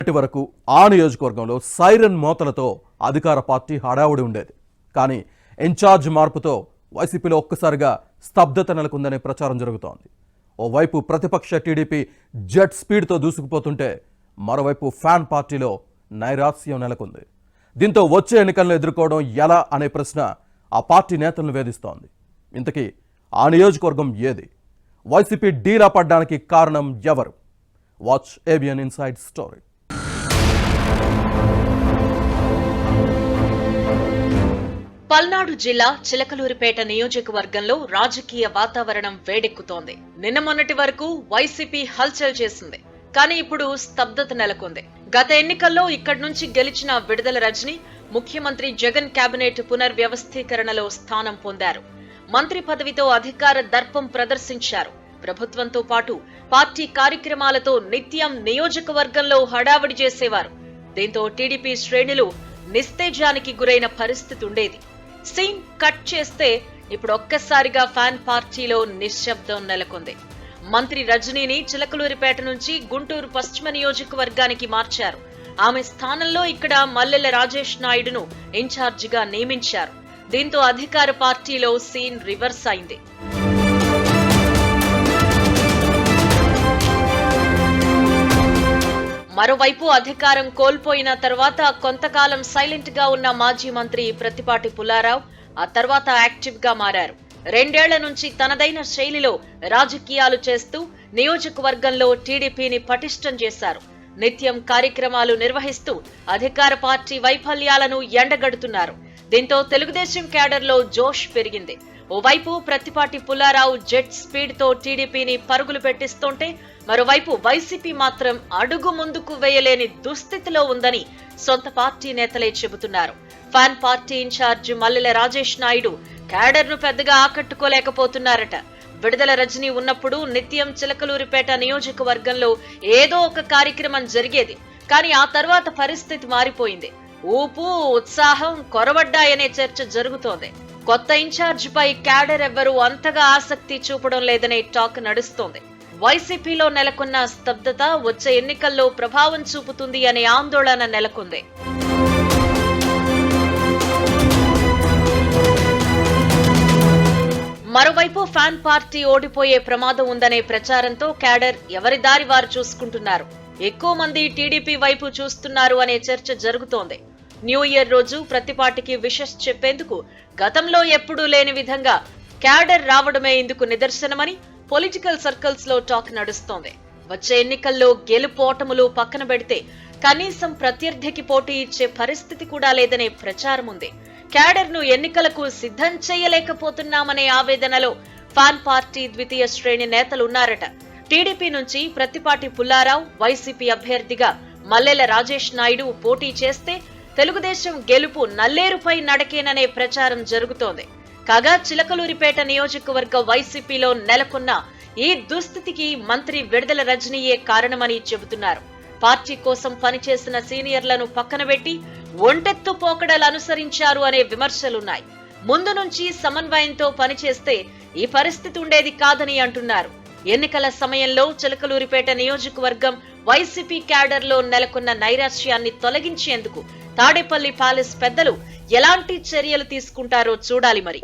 ఇప్పటి వరకు ఆ నియోజకవర్గంలో సైరన్ మోతలతో అధికార పార్టీ హడావుడి ఉండేది. కానీ ఇన్ఛార్జ్ మార్పుతో వైసీపీలో ఒక్కసారిగా స్తబ్దత నెలకొందనే ప్రచారం జరుగుతోంది. ఓవైపు ప్రతిపక్ష టీడీపీ జెట్ స్పీడ్తో దూసుకుపోతుంటే మరోవైపు ఫ్యాన్ పార్టీలో నైరాస్యం నెలకొంది. దీంతో వచ్చే ఎన్నికలను ఎదుర్కోవడం ఎలా అనే ప్రశ్న ఆ పార్టీ నేతలను వేధిస్తోంది. ఇంతకీ ఆ నియోజకవర్గం ఏది? వైసీపీ డీలా పడ్డానికి కారణం ఎవరు? Watch ABN inside story. Palnadu జిల్లా చిలకలూరిపేట నియోజకవర్గంలో రాజకీయ వాతావరణం వేడెక్కుతోంది. నిన్న మొన్నటి వరకు వైసీపీ హల్చల్ చేసింది. కానీ ఇప్పుడు స్తబ్దత నెలకొంది. గత ఎన్నికల్లో ఇక్కడి నుంచి గెలిచిన విడుదల రజని ముఖ్యమంత్రి జగన్ కేబినెట్ పునర్వ్యవస్థీకరణలో స్థానం పొందారు. మంత్రి పదవితో అధికార దర్పం ప్రదర్శించారు. ప్రభుత్వంతో పాటు పార్టీ కార్యక్రమాలతో నిత్యం నియోజకవర్గంలో హడావిడి చేసేవారు. దీంతో టీడీపీ శ్రేణులు నిస్తేజానికి గురైన పరిస్థితి ఉండేది. సీన్ కట్ చేస్తే ఇప్పుడు ఒక్కసారిగా ఫ్యాన్ పార్టీలో నిశ్శబ్దం నెలకొంది. మంత్రి రజనీని చిలకలూరిపేట నుంచి గుంటూరు పశ్చిమ నియోజకవర్గానికి మార్చారు. ఆమె స్థానంలో ఇక్కడ మల్లెల రాజేష్ నాయుడును ఇన్ఛార్జిగా నియమించారు. దీంతో అధికార పార్టీలో సీన్ రివర్స్ అయింది. మరోవైపు అధికారం కోల్పోయిన తర్వాత కొంతకాలం సైలెంట్ గా ఉన్న మాజీ మంత్రి ప్రత్తిపాటి పుల్లారావు ఆ తర్వాత యాక్టివ్ గా మారారు. 2 ఏళ్ల నుంచి తనదైన శైలిలో రాజకీయాలు చేస్తూ నియోజకవర్గంలో టీడీపీని పటిష్టం చేశారు. నిత్యం కార్యక్రమాలు నిర్వహిస్తూ అధికార పార్టీ వైఫల్యాలను ఎండగడుతున్నారు. దీంతో తెలుగుదేశం క్యాడర్లో జోష్ పెరిగింది. ఓవైపు ప్రత్తిపాటి పుల్లారావు జెట్ స్పీడ్ తో టీడీపీని పరుగులు పెట్టిస్తుంటే మరోవైపు వైసీపీ మాత్రం అడుగు ముందుకు వేయలేని దుస్థితిలో ఉందని సొంత పార్టీ నేతలే చెబుతున్నారు. ఫ్యాన్ పార్టీ ఇన్ఛార్జ్ మల్లెల రాజేష్ నాయుడు క్యాడర్ ను పెద్దగా ఆకట్టుకోలేకపోతున్నారట. విడుదల రజనీ ఉన్నప్పుడు నిత్యం చిలకలూరిపేట నియోజకవర్గంలో ఏదో ఒక కార్యక్రమం జరిగేది. కానీ ఆ తర్వాత పరిస్థితి మారిపోయింది. ఊపు ఉత్సాహం కొరవడ్డాయనే చర్చ జరుగుతోంది. కొత్త ఇన్ఛార్జ్ పై క్యాడర్ ఎవ్వరూ అంతగా ఆసక్తి చూపడం లేదనే టాక్ నడుస్తోంది. వైసీపీలో నెలకొన్న స్తబ్దత వచ్చే ఎన్నికల్లో ప్రభావం చూపుతుంది అనే ఆందోళన నెలకొంది. మరోవైపు ఫ్యాన్ పార్టీ ఓడిపోయే ప్రమాదం ఉందనే ప్రచారంతో క్యాడర్ ఎవరి దారి వారు చూసుకుంటున్నారు. ఎక్కువ మంది టీడీపీ వైపు చూస్తున్నారు అనే చర్చ జరుగుతోంది. న్యూ ఇయర్ రోజు ప్రతిపాటికి విషెస్ చెప్పేందుకు గతంలో ఎప్పుడూ లేని విధంగా క్యాడర్ రావడమే ఇందుకు నిదర్శనమని పొలిటికల్ సర్కిల్స్ లో టాక్ నడుస్తోంది. వచ్చే ఎన్నికల్లో గెలుపోటములు పక్కన పెడితే కనీసం ప్రత్యర్థికి పోటీ ఇచ్చే పరిస్థితి కూడా లేదనే ప్రచారం ఉంది. క్యాడర్ ను ఎన్నికలకు సిద్ధం చేయలేకపోతున్నామనే ఆవేదనలో ఫ్యాన్ పార్టీ ద్వితీయ శ్రేణి నేతలున్నారట. టీడీపీ నుంచి ప్రత్తిపాటి పుల్లారావు, వైసీపీ అభ్యర్థిగా మల్లెల రాజేష్ నాయుడు పోటీ చేస్తే తెలుగుదేశం గెలుపు నల్లేరుపై నడకేననే ప్రచారం జరుగుతోంది. కాగా చిలకలూరిపేట నియోజకవర్గ వైసీపీలో నెలకొన్న ఈ దుస్థితికి మంత్రి విడుదల రజనీయే కారణమని చెబుతున్నారు. పార్టీ కోసం పనిచేసిన సీనియర్లను పక్కనబెట్టి ఒంటెత్తు పోకడలు అనుసరించారు అనే విమర్శలున్నాయి. ముందు నుంచి సమన్వయంతో పనిచేస్తే ఈ పరిస్థితి ఉండేది కాదని అంటున్నారు. ఎన్నికల సమయంలో చిలకలూరిపేట నియోజకవర్గం వైసీపీ క్యాడర్ లో నెలకొన్న నైరాశ్యాన్ని తొలగించేందుకు తాడేపల్లి ప్యాలెస్ పెద్దలు ఎలాంటి చర్యలు తీసుకుంటారో చూడాలి మరి.